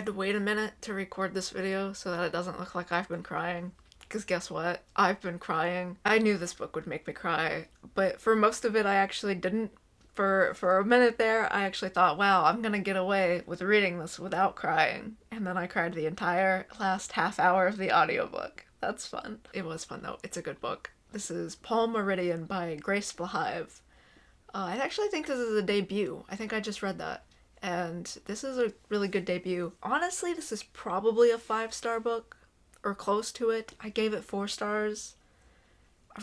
had to wait a minute to record this video so that it doesn't look like I've been crying. Because guess what? I've been crying. I knew this book would make me cry, but for most of it I actually didn't. For a minute there, I actually thought, wow, I'm gonna get away with reading this without crying. And then I cried the entire last half hour of the audiobook. That's fun. It was fun though. It's a good book. This is Meridian by Grace Flahive. I actually think this is a debut. I think I just read that. And this is a really good debut. Honestly, this is probably a 5-star book, or close to it. I gave it 4 stars.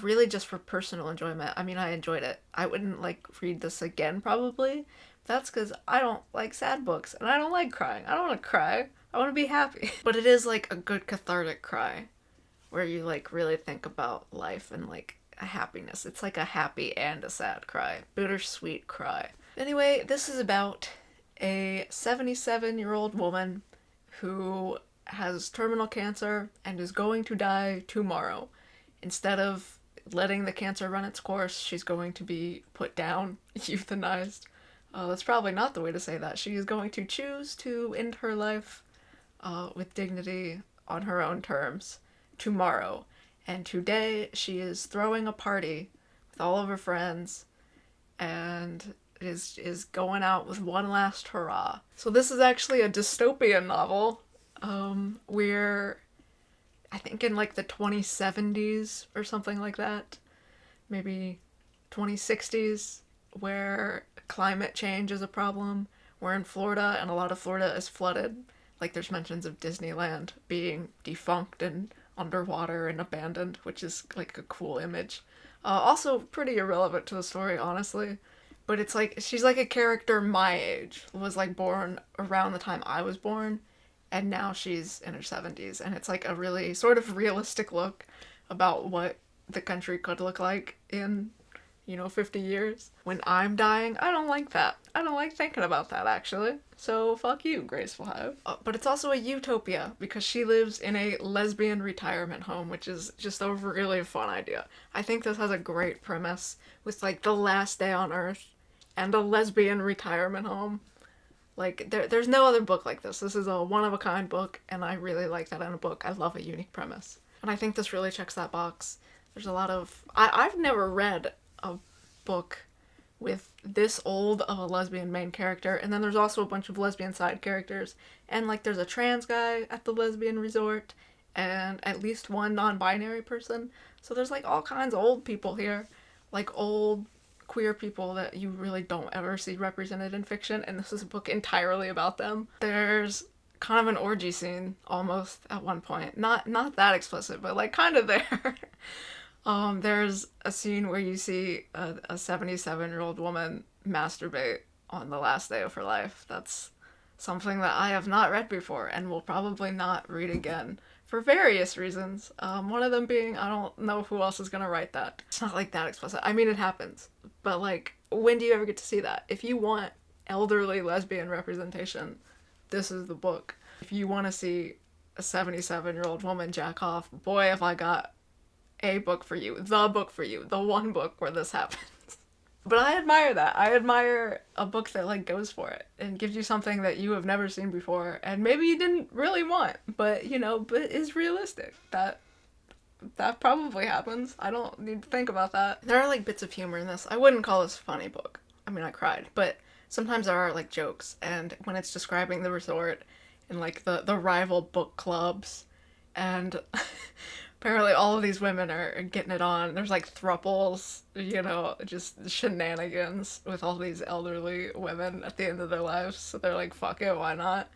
Really just for personal enjoyment. I mean, I enjoyed it. I wouldn't, read this again, probably. That's because I don't like sad books, and I don't like crying. I don't want to cry. I want to be happy. But it is, a good cathartic cry, where you, really think about life and, a happiness. It's like a happy and a sad cry. Bittersweet cry. Anyway, this is about a 77-year-old woman who has terminal cancer and is going to die tomorrow. Instead of letting the cancer run its course, she's going to be put down, euthanized. That's probably not the way to say that. She is going to choose to end her life with dignity on her own terms tomorrow. And today she is throwing a party with all of her friends and is going out with one last hurrah. So this is actually a dystopian novel. We're I think in the 2070s or something like that, maybe 2060s, where climate change is a problem. We're in Florida and a lot of Florida is flooded. There's mentions of Disneyland being defunct and underwater and abandoned, which is a cool image. Also pretty irrelevant to the story, honestly. But it's she's a character my age, was born around the time I was born. And now she's in her 70s, and it's a really sort of realistic look about what the country could look like in, 50 years. When I'm dying, I don't like that. I don't like thinking about that, actually. So fuck you, Grace Flahive. But it's also a utopia, because she lives in a lesbian retirement home, which is just a really fun idea. I think this has a great premise with, the last day on Earth and a lesbian retirement home. There's no other book like this. This is a one-of-a-kind book, and I really like that in a book. I love a unique premise. And I think this really checks that box. There's a lot of... I've never read a book with this old of a lesbian main character, and then there's also a bunch of lesbian side characters. And, there's a trans guy at the lesbian resort, and at least one non-binary person. So there's, all kinds of old people here. Old queer people that you really don't ever see represented in fiction, and this is a book entirely about them. There's kind of an orgy scene, almost, at one point. Not that explicit, but, kind of there. There's a scene where you see a 77-year-old woman masturbate on the last day of her life. That's something that I have not read before, and will probably not read again. For various reasons. One of them being, I don't know who else is gonna write that. It's not that explicit. I mean, it happens. But when do you ever get to see that? If you want elderly lesbian representation, this is the book. If you want to see a 77-year-old woman jack off, boy, have I got a book for you. The book for you. The one book where this happens. But I admire that. I admire a book that goes for it and gives you something that you have never seen before and maybe you didn't really want, but but is realistic. That probably happens. I don't need to think about that. There are bits of humor in this. I wouldn't call this a funny book. I mean, I cried, but sometimes there are jokes, and when it's describing the resort and the rival book clubs, and apparently all of these women are getting it on. There's thruples, just shenanigans with all these elderly women at the end of their lives. So they're fuck it, why not?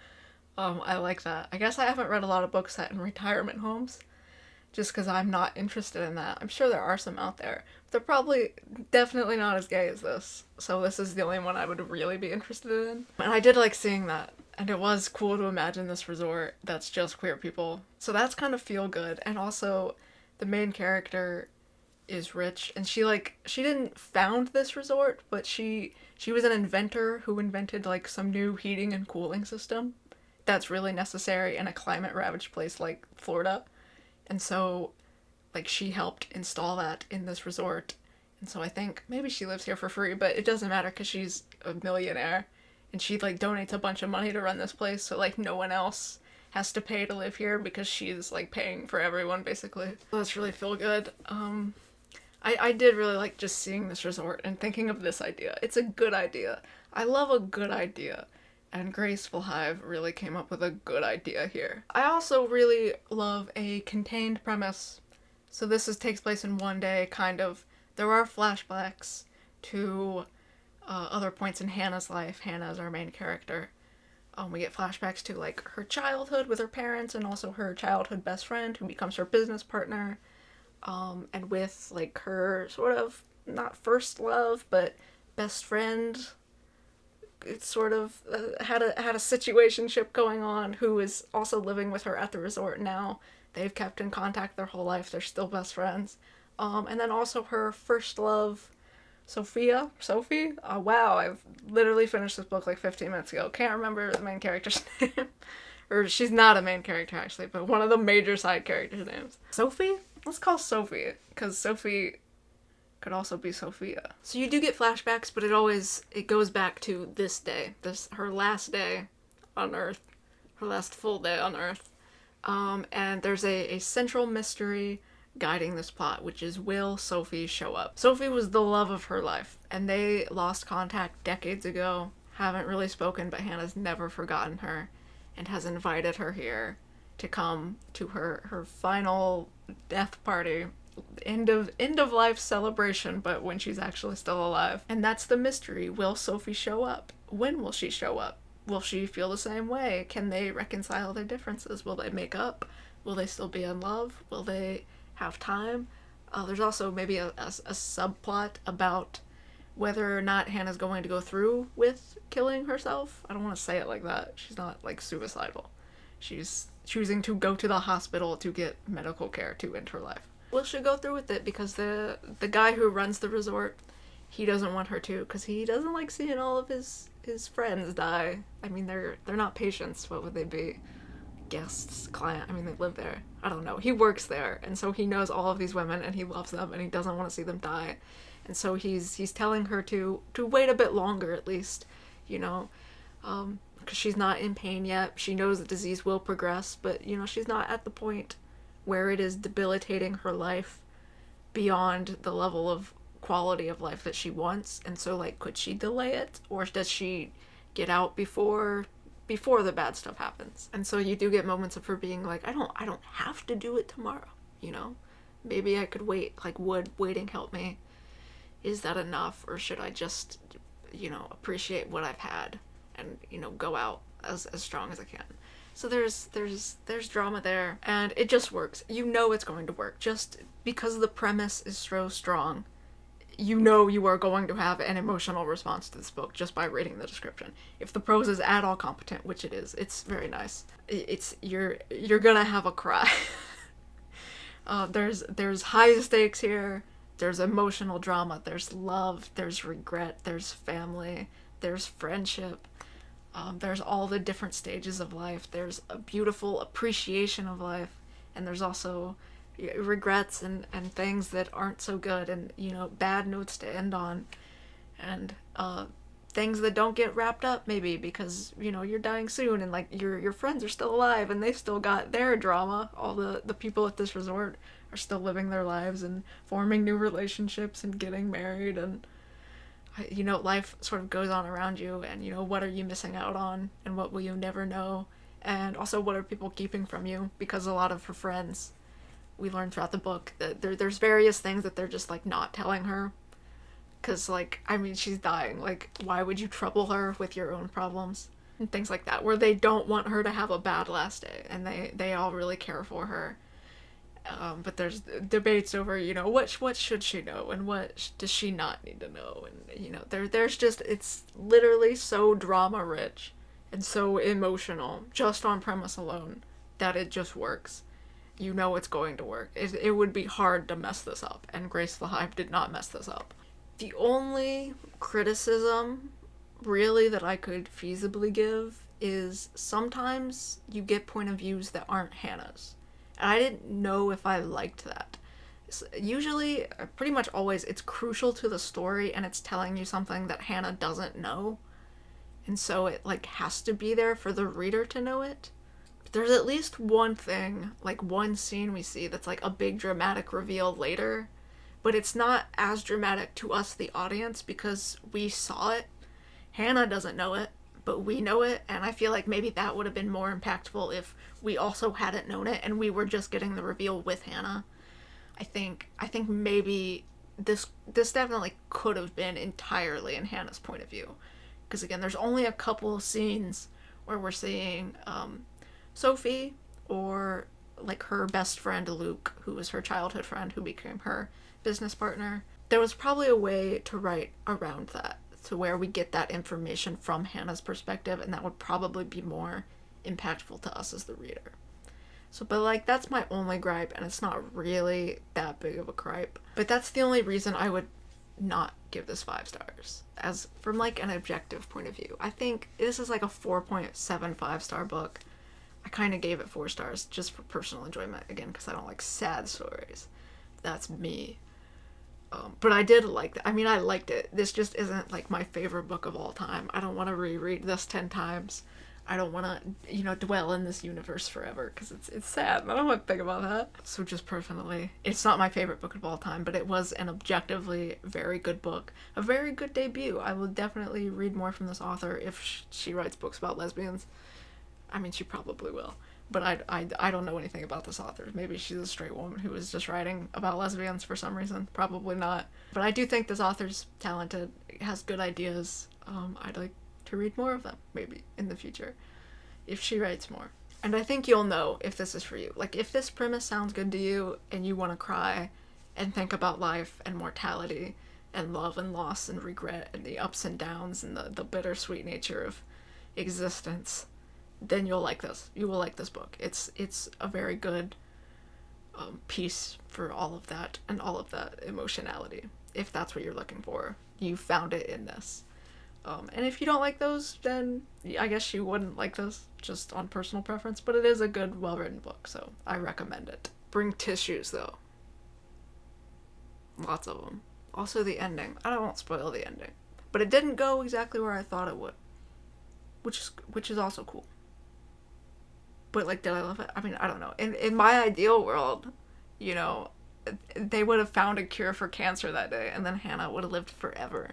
I like that. I guess I haven't read a lot of books set in retirement homes, just because I'm not interested in that. I'm sure there are some out there. But they're probably definitely not as gay as this. So this is the only one I would really be interested in. And I did like seeing that. And it was cool to imagine this resort that's just queer people. So that's kind of feel good. And also, the main character is rich. And she didn't found this resort, but she was an inventor who invented, some new heating and cooling system that's really necessary in a climate-ravaged place like Florida. And so, she helped install that in this resort. And so I think maybe she lives here for free, but it doesn't matter because she's a millionaire. and she like donates a bunch of money to run this place, so like no one else has to pay to live here because she's like paying for everyone basically. So that's really feel good. I did really like just seeing this resort and thinking of this idea. It's a good idea. I love a good idea. And Grace Flahive really came up with a good idea here. I also really love a contained premise. So takes place in one day, kind of. There are flashbacks to other points in Hannah's life. Hannah is our main character. We get flashbacks to like her childhood with her parents and also her childhood best friend who becomes her business partner. And with like her sort of not first love but best friend, it's sort of had a situationship going on, who is also living with her at the resort now. They've kept in contact their whole life. They're still best friends. And then also her first love, Sophie. Wow, I've literally finished this book like 15 minutes ago. Can't remember the main character's name. Or she's not a main character actually, but one of the major side characters' names. Sophie? Let's call Sophie, because Sophie could also be Sophia. So you do get flashbacks, but it goes back to this day, her last day on Earth, her last full day on Earth. And there's a central mystery guiding this plot, which is, will Sophie show up? Sophie was the love of her life, and they lost contact decades ago, haven't really spoken, but Hannah's never forgotten her, and has invited her here to come to her final death party, end of life celebration, but when she's actually still alive. And that's the mystery. Will Sophie show up? When will she show up? Will she feel the same way? Can they reconcile their differences? Will they make up? Will they still be in love? Will they have time? There's also maybe a subplot about whether or not Hannah's going to go through with killing herself. I don't want to say it like that. She's not like suicidal. She's choosing to go to the hospital to get medical care to end her life. Will she go through with it? Because the guy who runs the resort, he doesn't want her to, because he doesn't like seeing all of his friends die. I mean, they're not patients. What would they be? Guests, client. I mean, they live there. I don't know. He works there, and so he knows all of these women, and he loves them, and he doesn't want to see them die. And so he's telling her to wait a bit longer, at least, you know, because she's not in pain yet. She knows the disease will progress, but, you know, she's not at the point where it is debilitating her life beyond the level of quality of life that she wants. And so, like, could she delay it, or does she get out before the bad stuff happens? And so you do get moments of her being like, I don't have to do it tomorrow, you know? Maybe I could wait. Like, would waiting help me? Is that enough, or should I just, you know, appreciate what I've had and, you know, go out as strong as I can? So there's drama there, and it just works. You know it's going to work. Just because the premise is so strong, you know you are going to have an emotional response to this book just by reading the description. If the prose is at all competent, which it is, it's very nice. You're gonna have a cry. There's high stakes here. There's emotional drama. There's love. There's regret. There's family. There's friendship. There's all the different stages of life. There's a beautiful appreciation of life, and there's also regrets and things that aren't so good, and, you know, bad notes to end on, and things that don't get wrapped up maybe because, you know, you're dying soon, and like your friends are still alive and they still got their drama. All the people at this resort are still living their lives and forming new relationships and getting married, and, you know, life sort of goes on around you, and, you know, what are you missing out on, and what will you never know, and also what are people keeping from you, because a lot of her friends, we learn throughout the book that there's various things that they're just, like, not telling her, because, like, I mean, she's dying, like, why would you trouble her with your own problems, and things like that, where they don't want her to have a bad last day, and they all really care for her. But there's debates over, you know, what should she know and what does she not need to know, and, you know, there's just, it's literally so drama rich and so emotional just on premise alone that it just works. You know it's going to work. It would be hard to mess this up, and Grace Flahive did not mess this up. The only criticism really that I could feasibly give is sometimes you get point of views that aren't Hannah's. And I didn't know if I liked that. Usually, pretty much always, it's crucial to the story and it's telling you something that Hannah doesn't know. and so it like has to be there for the reader to know it. There's at least one thing, like one scene we see that's like a big dramatic reveal later, but it's not as dramatic to us, the audience, because we saw it. Hannah doesn't know it, but we know it, and I feel like maybe that would have been more impactful if we also hadn't known it and we were just getting the reveal with Hannah. I think maybe this definitely could have been entirely in Hannah's point of view, because again, there's only a couple of scenes where we're seeing Sophie, or like her best friend Luke, who was her childhood friend who became her business partner. There was probably a way to write around that, to where we get that information from Hannah's perspective, and that would probably be more impactful to us as the reader. So, but like, that's my only gripe, and it's not really that big of a gripe. But that's the only reason I would not give this 5 stars. As from like an objective point of view, I think this is like a 4.75 star book. I kind of gave it 4 stars just for personal enjoyment, again, because I don't like sad stories. That's me. But I did like that. I mean, I liked it. This just isn't like my favorite book of all time. I don't want to reread this 10 times. I don't want to, dwell in this universe forever, because it's sad, and I don't want to think about that. So just personally, it's not my favorite book of all time, but it was an objectively very good book. A very good debut. I will definitely read more from this author if she writes books about lesbians. I mean, she probably will. But I don't know anything about this author. Maybe she's a straight woman who is just writing about lesbians for some reason. Probably not. But I do think this author's talented, has good ideas. I'd like to read more of them, maybe, in the future, if she writes more. And I think you'll know if this is for you. Like, if this premise sounds good to you, and you want to cry, and think about life, and mortality, and love, and loss, and regret, and the ups and downs, and the bittersweet nature of existence, then you'll like this. You will like this book. It's a very good piece for all of that, and all of that emotionality. If that's what you're looking for, you found it in this. And if you don't like those, then I guess you wouldn't like this, just on personal preference. But it is a good, well-written book, so I recommend it. Bring tissues, though. Lots of them. Also, the ending. I won't spoil the ending. But it didn't go exactly where I thought it would. Which is also cool. But, like, did I love it? I mean, I don't know. In my ideal world, they would have found a cure for cancer that day, and then Hannah would have lived forever.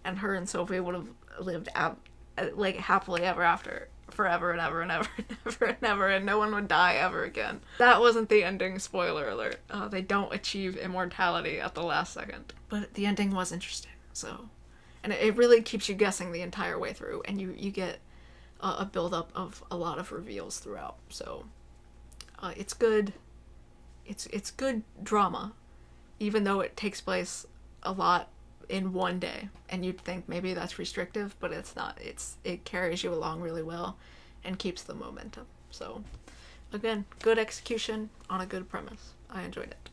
And her and Sophie would have lived happily ever after, forever and ever and ever and ever and ever, and no one would die ever again. That wasn't the ending, spoiler alert. They don't achieve immortality at the last second. But the ending was interesting, so. And it really keeps you guessing the entire way through, and you get a build-up of a lot of reveals throughout. So it's good. It's good drama, even though it takes place a lot in one day, and you'd think maybe that's restrictive, but it's not. It carries you along really well and keeps the momentum. So again, good execution on a good premise. I enjoyed it.